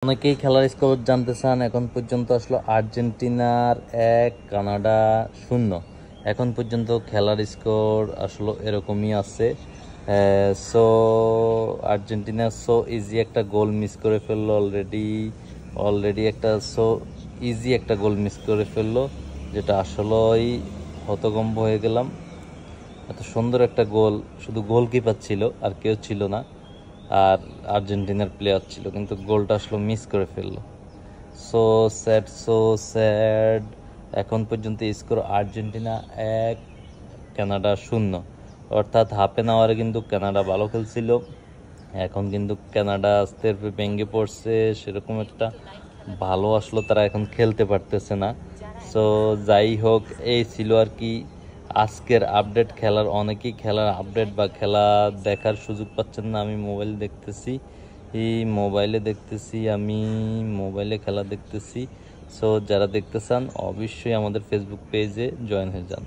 অনেকেই খেলার স্কোর জানতে চান। এখন পর্যন্ত আসলো আর্জেন্টিনার 1, কানাডা 0। এখন পর্যন্ত খেলার স্কোর আসলো এরকমই আছে। সো আর্জেন্টিনা সো ইজি একটা গোল মিস করে ফেললো অলরেডি একটা সো ইজি একটা গোল মিস করে ফেললো, যেটা আসলেই হতভম্ব হয়ে গেলাম। এত সুন্দর একটা গোল, শুধু গোলকিপার ছিল আর কেউ ছিল না, আর আর্জেন্টিনার প্লেয়ার ছিল, কিন্তু গোলটা আসলে মিস করে ফেললো। So sad. এখন পর্যন্ত স্কোর আর্জেন্টিনা 1, কানাডা 0। অর্থাৎ হাফ অ্যান আওয়ারে কিন্তু কানাডা ভালো খেলছিল, এখন কিন্তু কানাডা আস্তে ভেঙে পড়ছে। সেরকম একটা ভালো আসলো তারা এখন খেলতে পারতেছে না। সো যাই হোক, এই ছিল আর কি আজকের আপডেট। অনেকেই খেলার আপডেট বা খেলা দেখার সুযোগ পাচ্ছেন না। আমি মোবাইলে খেলা দেখতেছি। সো যারা দেখতে চান অবশ্যই আমাদের ফেসবুক পেজে জয়েন হয়ে যান।